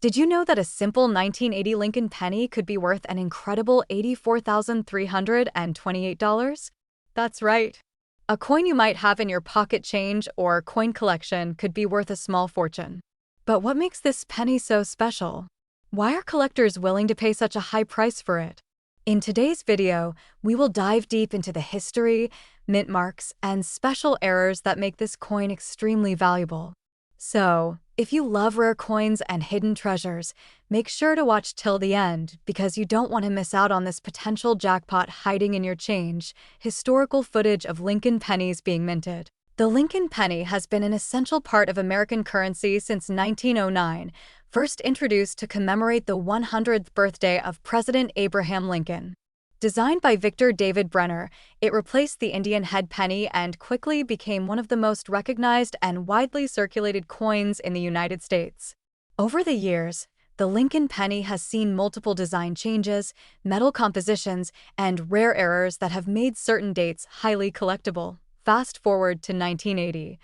Did you know that a simple 1980 Lincoln penny could be worth an incredible $84,328? That's right. A coin you might have in your pocket change or coin collection could be worth a small fortune. But what makes this penny so special? Why are collectors willing to pay such a high price for it? In today's video, we will dive deep into the history, mint marks, and special errors that make this coin extremely valuable. So, if you love rare coins and hidden treasures, make sure to watch till the end because you don't want to miss out on this potential jackpot hiding in your change. Historical footage of Lincoln pennies being minted. The Lincoln penny has been an essential part of American currency since 1909, first introduced to commemorate the 100th birthday of President Abraham Lincoln. Designed by Victor David Brenner, it replaced the Indian head penny and quickly became one of the most recognized and widely circulated coins in the United States. Over the years, the Lincoln penny has seen multiple design changes, metal compositions, and rare errors that have made certain dates highly collectible. Fast forward to 1980.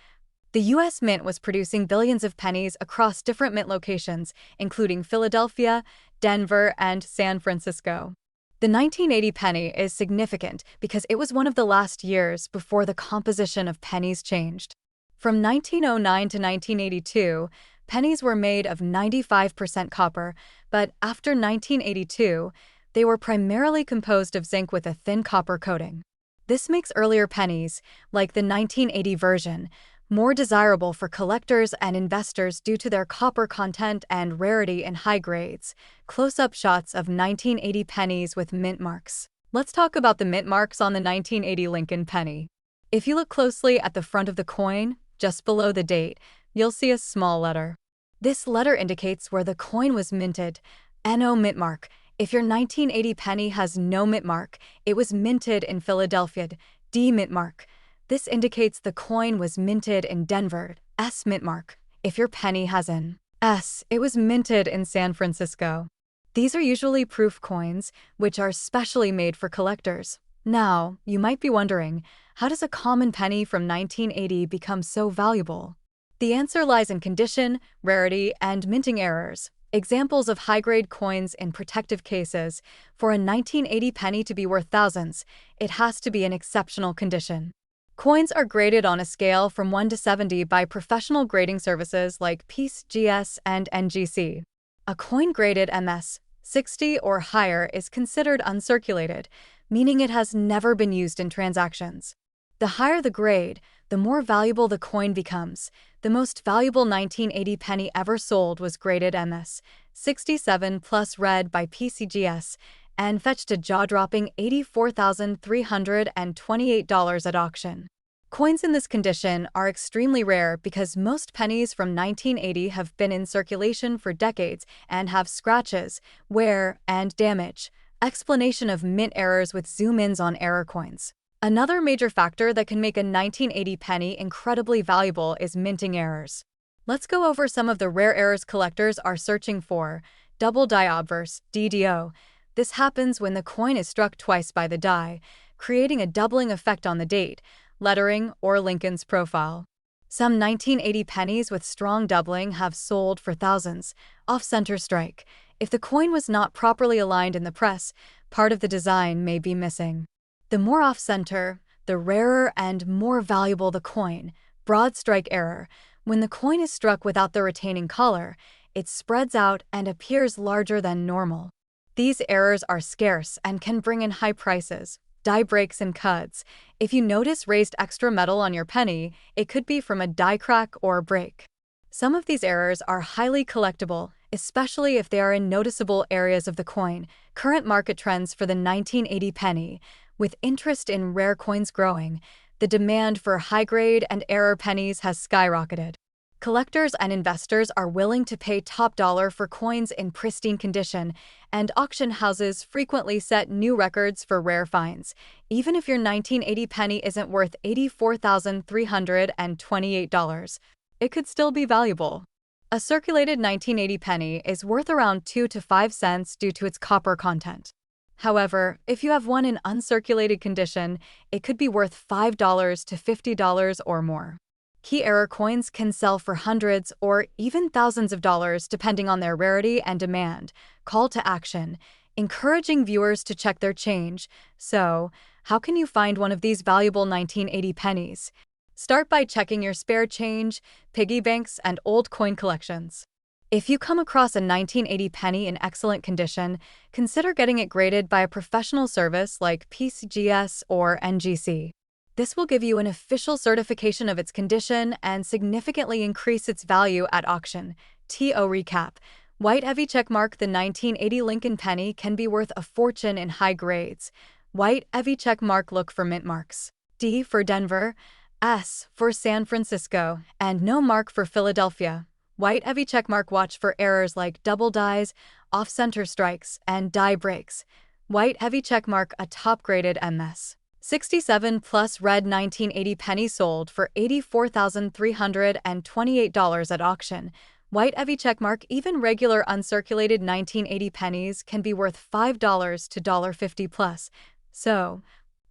The U.S. Mint was producing billions of pennies across different mint locations, including Philadelphia, Denver, and San Francisco. The 1980 penny is significant because it was one of the last years before the composition of pennies changed. From 1909 to 1982, pennies were made of 95% copper, but after 1982, they were primarily composed of zinc with a thin copper coating. This makes earlier pennies, like the 1980 version, more desirable for collectors and investors due to their copper content and rarity in high grades. Close-up shots of 1980 pennies with mint marks. Let's talk about the mint marks on the 1980 Lincoln penny. If you look closely at the front of the coin, just below the date, you'll see a small letter. This letter indicates where the coin was minted. No mint mark. If your 1980 penny has no mint mark, it was minted in Philadelphia. D mint mark. This indicates the coin was minted in Denver. S mint mark. If your penny has an S, it was minted in San Francisco. These are usually proof coins, which are specially made for collectors. Now, you might be wondering, how does a common penny from 1980 become so valuable? The answer lies in condition, rarity, and minting errors. Examples of high-grade coins in protective cases. For a 1980 penny to be worth thousands, it has to be in exceptional condition. Coins are graded on a scale from 1 to 70 by professional grading services like Pennies, GS, and NGC. A coin graded MS 60 or higher is considered uncirculated, meaning it has never been used in transactions. The higher the grade, the more valuable the coin becomes. The most valuable 1980 penny ever sold was graded MS 67 plus read by PCGS and fetched a jaw-dropping $84,328 at auction. Coins in this condition are extremely rare because most pennies from 1980 have been in circulation for decades and have scratches, wear, and damage. Explanation of mint errors with zoom-ins on error coins. Another major factor that can make a 1980 penny incredibly valuable is minting errors. Let's go over some of the rare errors collectors are searching for. Double die obverse, DDO. This happens when the coin is struck twice by the die, creating a doubling effect on the date, lettering, or Lincoln's profile. Some 1980 pennies with strong doubling have sold for thousands. Off-center strike. If the coin was not properly aligned in the press, part of the design may be missing. The more off-center, the rarer and more valuable the coin. Broad strike error. When the coin is struck without the retaining collar, it spreads out and appears larger than normal. These errors are scarce and can bring in high prices. Die breaks and cuts. If you notice raised extra metal on your penny, it could be from a die crack or break. Some of these errors are highly collectible, especially if they are in noticeable areas of the coin. Current market trends for the 1980 penny. With interest in rare coins growing, the demand for high-grade and error pennies has skyrocketed. Collectors and investors are willing to pay top dollar for coins in pristine condition, and auction houses frequently set new records for rare finds. Even if your 1980 penny isn't worth $84,328, it could still be valuable. A circulated 1980 penny is worth around 2 to 5 cents due to its copper content. However, if you have one in uncirculated condition, it could be worth $5 to $50 or more. Key error coins can sell for hundreds or even thousands of dollars depending on their rarity and demand. Call to action, encouraging viewers to check their change. So, how can you find one of these valuable 1980 pennies? Start by checking your spare change, piggy banks, and old coin collections. If you come across a 1980 penny in excellent condition, consider getting it graded by a professional service like PCGS or NGC. This will give you an official certification of its condition and significantly increase its value at auction. TO recap. White heavy checkmark. The 1980 Lincoln penny can be worth a fortune in high grades. White heavy checkmark. Look for mint marks. D for Denver, S for San Francisco, and no mark for Philadelphia. White heavy checkmark. Watch for errors like double dies, off-center strikes, and die breaks. White heavy checkmark. A top-graded MS. 67 plus red 1980 penny sold for $84,328 at auction. White heavy checkmark. Even regular uncirculated 1980 pennies can be worth $5 to $1.50 plus. So,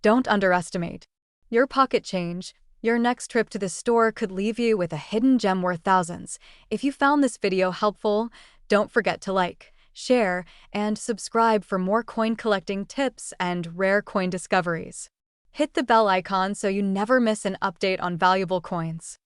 don't underestimate your pocket change. Your next trip to the store could leave you with a hidden gem worth thousands. If you found this video helpful, don't forget to like, share, and subscribe for more coin collecting tips and rare coin discoveries. Hit the bell icon so you never miss an update on valuable coins.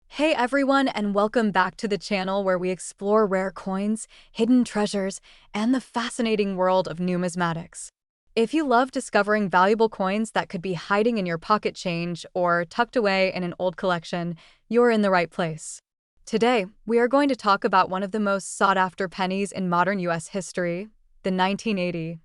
Hey everyone, and welcome back to the channel where we explore rare coins, hidden treasures, and the fascinating world of numismatics. If you love discovering valuable coins that could be hiding in your pocket change or tucked away in an old collection, you're in the right place. Today, we are going to talk about one of the most sought-after pennies in modern U.S. history, the 1980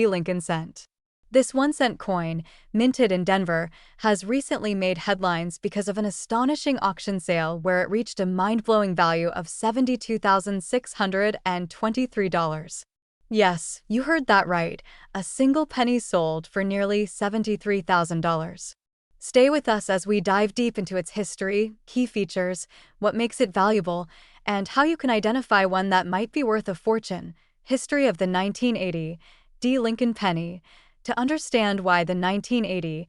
Lincoln cent. This 1-cent coin, minted in Denver, has recently made headlines because of an astonishing auction sale where it reached a mind-blowing value of $72,623. Yes, you heard that right. A single penny sold for nearly $73,000. Stay with us as we dive deep into its history, key features, what makes it valuable, and how you can identify one that might be worth a fortune. History of the 1980 Lincoln penny. To understand why the 1980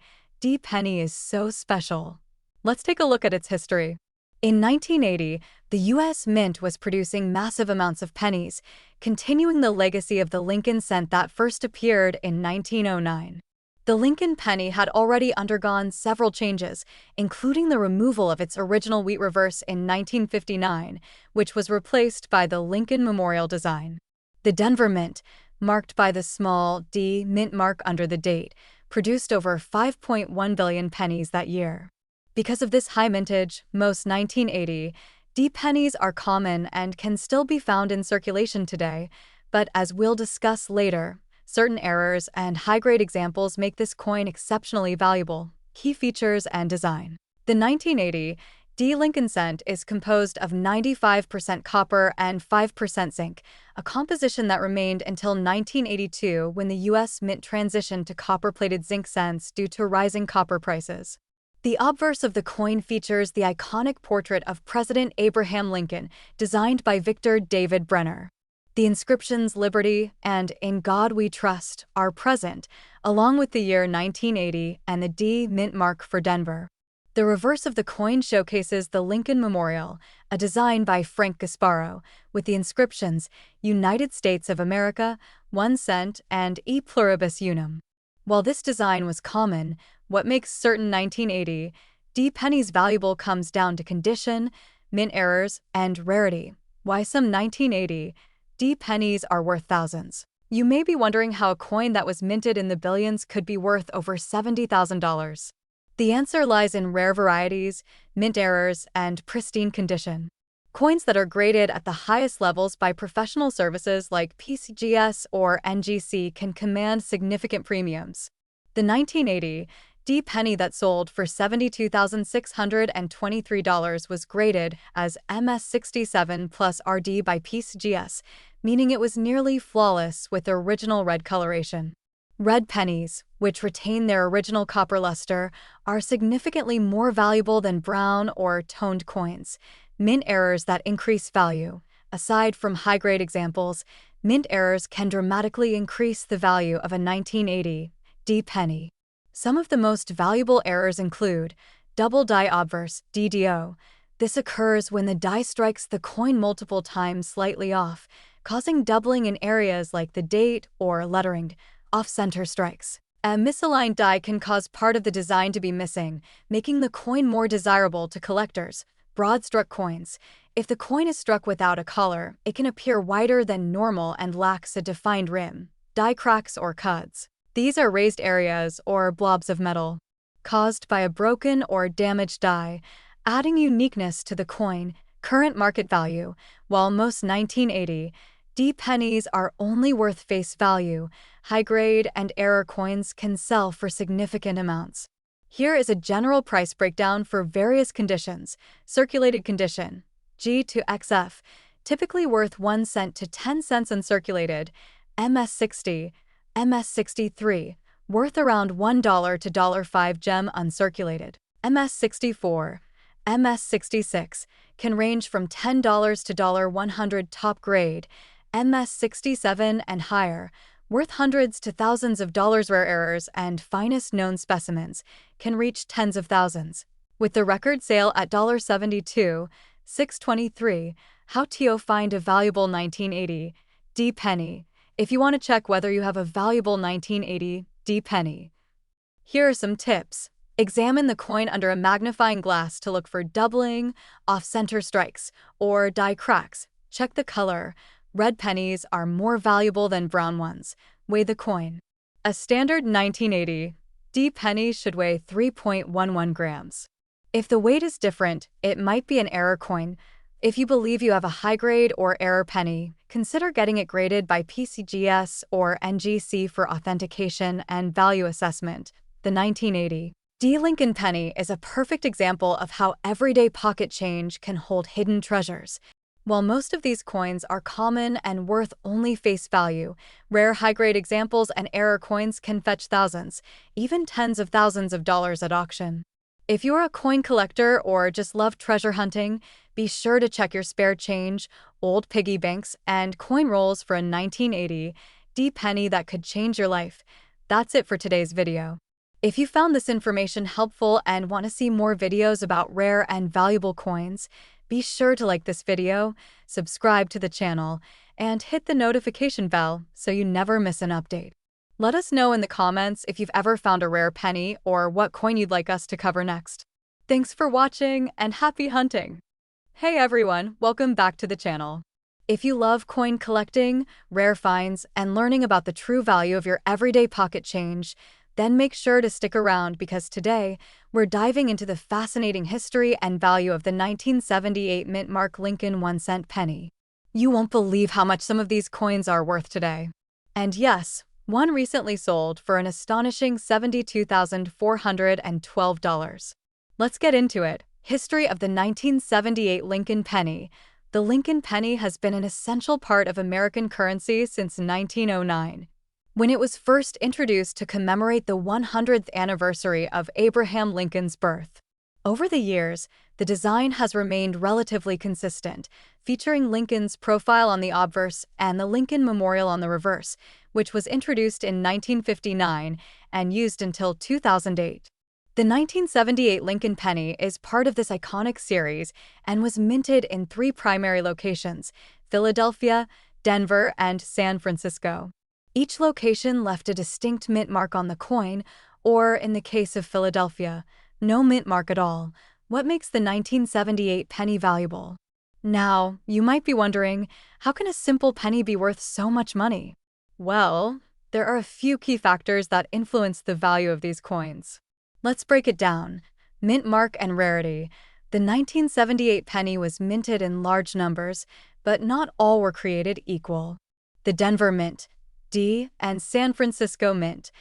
penny is so special, let's take a look at its history. In 1980, the U.S. Mint was producing massive amounts of pennies, continuing the legacy of the Lincoln cent that first appeared in 1909. The Lincoln penny had already undergone several changes, including the removal of its original wheat reverse in 1959, which was replaced by the Lincoln Memorial design. The Denver Mint, marked by the small D mint mark under the date, produced over 5.1 billion pennies that year. Because of this high mintage, most 1980 pennies are common and can still be found in circulation today, but as we'll discuss later, certain errors and high-grade examples make this coin exceptionally valuable. Key features and design. The 1980 Lincoln cent is composed of 95% copper and 5% zinc, a composition that remained until 1982 when the U.S. Mint transitioned to copper-plated zinc cents due to rising copper prices. The obverse of the coin features the iconic portrait of President Abraham Lincoln, designed by Victor David Brenner. The inscriptions "Liberty" and "In God We Trust" are present, along with the year 1980 and the D mint mark for Denver. The reverse of the coin showcases the Lincoln Memorial, a design by Frank Gasparo, with the inscriptions "United States of America, 1 cent" and "E pluribus unum." While this design was common, what makes certain 1980 pennies valuable comes down to condition, mint errors, and rarity. Why some 1980 pennies are worth thousands. You may be wondering how a coin that was minted in the billions could be worth over $70,000. The answer lies in rare varieties, mint errors, and pristine condition. Coins that are graded at the highest levels by professional services like PCGS or NGC can command significant premiums. The 1980 penny that sold for $72,623 was graded as MS67 plus RD by PCGS, meaning it was nearly flawless with original red coloration. Red pennies, which retain their original copper luster, are significantly more valuable than brown or toned coins. Mint errors that increase value. Aside from high-grade examples, mint errors can dramatically increase the value of a 1980 penny. Some of the most valuable errors include Double die obverse, DDO. This occurs when the die strikes the coin multiple times slightly off, causing doubling in areas like the date or lettering. Off-center strikes. A misaligned die can cause part of the design to be missing, making the coin more desirable to collectors. Broad-struck coins. If the coin is struck without a collar, it can appear wider than normal and lacks a defined rim. Die cracks or cuts. These are raised areas or blobs of metal caused by a broken or damaged die, adding uniqueness to the coin. Current market value. While most 1980 D pennies are only worth face value, high-grade and error coins can sell for significant amounts. Here is a general price breakdown for various conditions. Circulated condition, G to XF, typically worth 1 cent to 10 cents uncirculated. MS60, MS63, worth around $1 to $5 gem uncirculated. MS64, MS66 can range from $10 to $100 top grade. MS67 and higher, worth hundreds to thousands of dollars. Rare errors and finest known specimens can reach tens of thousands. With the record sale at $72, $623, how to find a valuable 1980 D penny. If you want to check whether you have a valuable 1980 D penny, here are some tips. Examine the coin under a magnifying glass to look for doubling, off-center strikes, or die cracks. Check the color. Red pennies are more valuable than brown ones. Weigh the coin. A standard 1980 D penny should weigh 3.11 grams. If the weight is different, it might be an error coin. If you believe you have a high-grade or error penny, consider getting it graded by PCGS or NGC for authentication and value assessment. The 1980 D Lincoln penny is a perfect example of how everyday pocket change can hold hidden treasures. While most of these coins are common and worth only face value, rare high-grade examples and error coins can fetch thousands, even tens of thousands of dollars at auction. If you're a coin collector or just love treasure hunting, be sure to check your spare change, old piggy banks, and coin rolls for a 1980 D penny that could change your life. That's it for today's video. If you found this information helpful and want to see more videos about rare and valuable coins, be sure to like this video, subscribe to the channel, and hit the notification bell so you never miss an update. Let us know in the comments if you've ever found a rare penny or what coin you'd like us to cover next. Thanks for watching and happy hunting! Hey everyone, welcome back to the channel. If you love coin collecting, rare finds, and learning about the true value of your everyday pocket change, then make sure to stick around because today, we're diving into the fascinating history and value of the 1978 mint mark Lincoln 1-cent penny. You won't believe how much some of these coins are worth today. And yes, one recently sold for an astonishing $72,412. Let's get into it. History of the 1978 Lincoln penny. The Lincoln penny has been an essential part of American currency since 1909. When it was first introduced to commemorate the 100th anniversary of Abraham Lincoln's birth. Over the years, the design has remained relatively consistent, featuring Lincoln's profile on the obverse and the Lincoln Memorial on the reverse, which was introduced in 1959 and used until 2008. The 1978 Lincoln penny is part of this iconic series and was minted in 3 primary locations: Philadelphia, Denver, and San Francisco. Each location left a distinct mint mark on the coin, or in the case of Philadelphia, no mint mark at all. What makes the 1978 penny valuable? Now, you might be wondering, how can a simple penny be worth so much money? Well, there are a few key factors that influence the value of these coins. Let's break it down. Mint mark and rarity. The 1978 penny was minted in large numbers, but not all were created equal. The Denver Mint, D, and San Francisco Mint,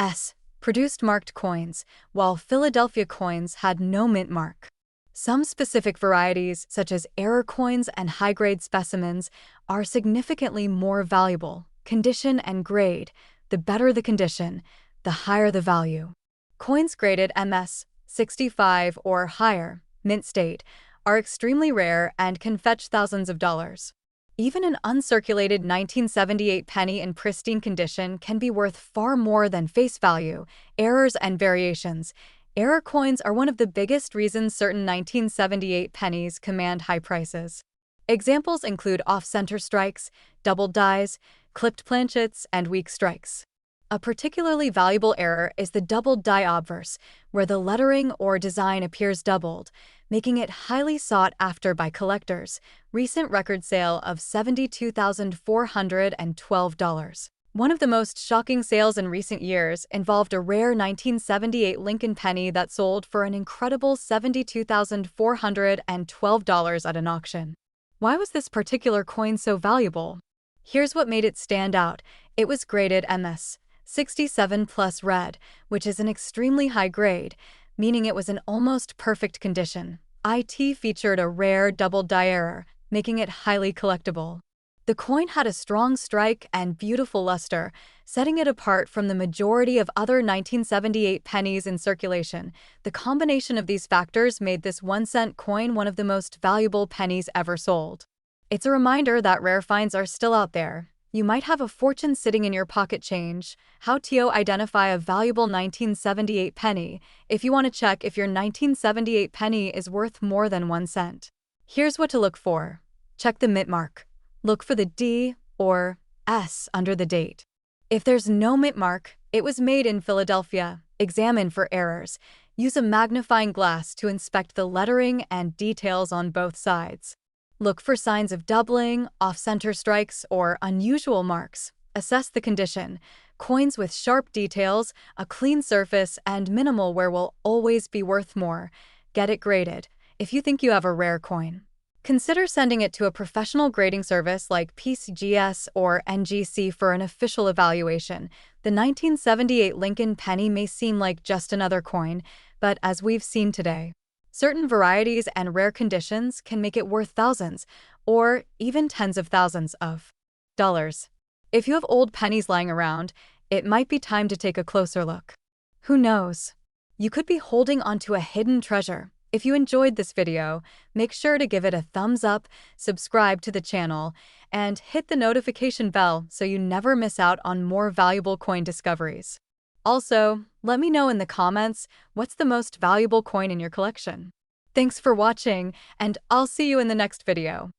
S, produced marked coins, while Philadelphia coins had no mint mark. Some specific varieties, such as error coins and high-grade specimens, are significantly more valuable. Condition and grade. The better the condition, the higher the value. Coins graded MS 65 or higher, mint state, are extremely rare and can fetch thousands of dollars. Even an uncirculated 1978 penny in pristine condition can be worth far more than face value. Errors and variations. Error coins are one of the biggest reasons certain 1978 pennies command high prices. Examples include off-center strikes, doubled dies, clipped planchets, and weak strikes. A particularly valuable error is the doubled die obverse, where the lettering or design appears doubled, making it highly sought after by collectors. Recent record sale of $72,412. One of the most shocking sales in recent years involved a rare 1978 Lincoln penny that sold for an incredible $72,412 at an auction. Why was this particular coin so valuable? Here's what made it stand out. It was graded MS 67 plus red, which is an extremely high grade, meaning it was in almost perfect condition. It featured a rare double die error, making it highly collectible. The coin had a strong strike and beautiful luster, setting it apart from the majority of other 1978 pennies in circulation. The combination of these factors made this 1-cent coin one of the most valuable pennies ever sold. It's a reminder that rare finds are still out there. You might have a fortune sitting in your pocket change. How to identify a valuable 1978 penny. If you want to check if your 1978 penny is worth more than 1 cent. Here's what to look for. Check the mint mark. Look for the D or S under the date. If there's no mint mark, it was made in Philadelphia. Examine for errors. Use a magnifying glass to inspect the lettering and details on both sides. Look for signs of doubling, off-center strikes, or unusual marks. Assess the condition. Coins with sharp details, a clean surface, and minimal wear will always be worth more. Get it graded. If you think you have a rare coin, consider sending it to a professional grading service like PCGS or NGC for an official evaluation. The 1978 Lincoln penny may seem like just another coin, but as we've seen today, certain varieties and rare conditions can make it worth thousands or even tens of thousands of dollars. If you have old pennies lying around, it might be time to take a closer look. Who knows? You could be holding onto a hidden treasure. If you enjoyed this video, make sure to give it a thumbs up, subscribe to the channel, and hit the notification bell so you never miss out on more valuable coin discoveries. Also, let me know in the comments what's the most valuable coin in your collection. Thanks for watching, and I'll see you in the next video.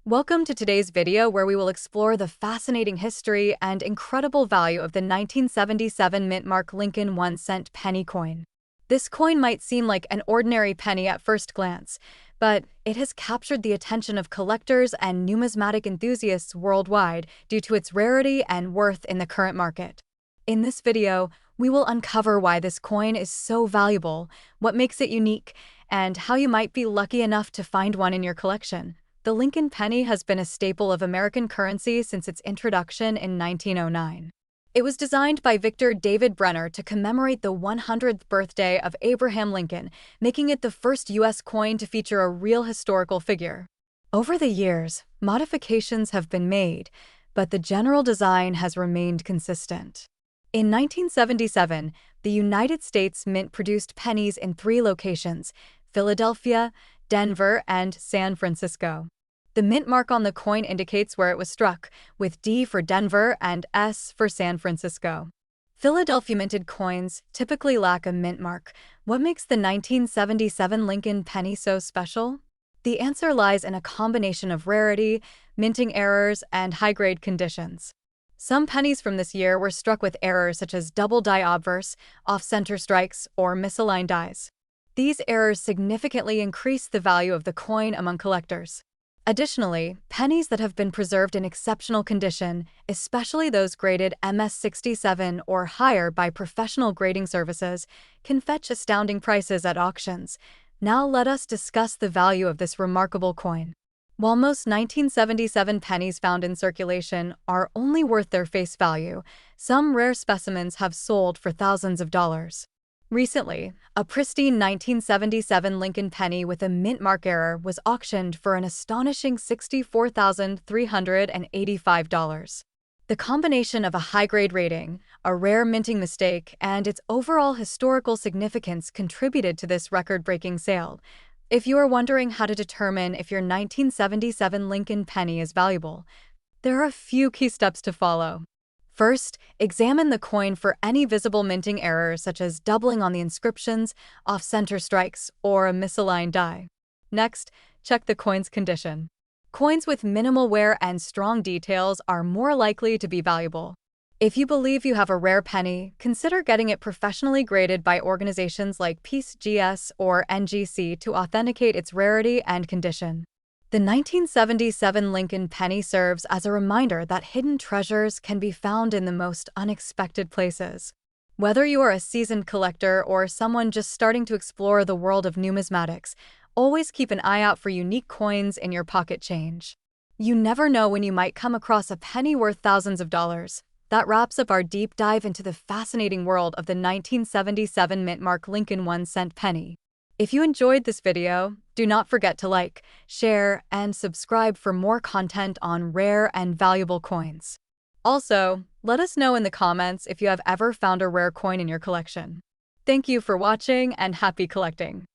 Welcome to today's video where we will explore the fascinating history and incredible value of the 1977 mint mark Lincoln 1-cent penny coin. This coin might seem like an ordinary penny at first glance, but it has captured the attention of collectors and numismatic enthusiasts worldwide due to its rarity and worth in the current market. In this video, we will uncover why this coin is so valuable, what makes it unique, and how you might be lucky enough to find one in your collection. The Lincoln penny has been a staple of American currency since its introduction in 1909. It was designed by Victor David Brenner to commemorate the 100th birthday of Abraham Lincoln, making it the first U.S. coin to feature a real historical figure. Over the years, modifications have been made, but the general design has remained consistent. In 1977, the United States Mint produced pennies in 3 locations: Philadelphia, Denver, and San Francisco. The mint mark on the coin indicates where it was struck, with D for Denver and S for San Francisco. Philadelphia minted coins typically lack a mint mark. What makes the 1977 Lincoln penny so special? The answer lies in a combination of rarity, minting errors, and high-grade conditions. Some pennies from this year were struck with errors such as double die obverse, off-center strikes, or misaligned dies. These errors significantly increase the value of the coin among collectors. Additionally, pennies that have been preserved in exceptional condition, especially those graded MS 67 or higher by professional grading services, can fetch astounding prices at auctions. Now let us discuss the value of this remarkable coin. While most 1977 pennies found in circulation are only worth their face value, some rare specimens have sold for thousands of dollars. Recently, a pristine 1977 Lincoln penny with a mint mark error was auctioned for an astonishing $64,385. The combination of a high-grade rating, a rare minting mistake, and its overall historical significance contributed to this record-breaking sale. If you are wondering how to determine if your 1977 Lincoln penny is valuable, there are a few key steps to follow. First, examine the coin for any visible minting errors such as doubling on the inscriptions, off-center strikes, or a misaligned die. Next, check the coin's condition. Coins with minimal wear and strong details are more likely to be valuable. If you believe you have a rare penny, consider getting it professionally graded by organizations like PCGS or NGC to authenticate its rarity and condition. The 1977 Lincoln penny serves as a reminder that hidden treasures can be found in the most unexpected places. Whether you are a seasoned collector or someone just starting to explore the world of numismatics, always keep an eye out for unique coins in your pocket change. You never know when you might come across a penny worth thousands of dollars. That wraps up our deep dive into the fascinating world of the 1977 mint-mark Lincoln 1-cent penny. If you enjoyed this video, do not forget to like, share, and subscribe for more content on rare and valuable coins. Also, let us know in the comments if you have ever found a rare coin in your collection. Thank you for watching and happy collecting!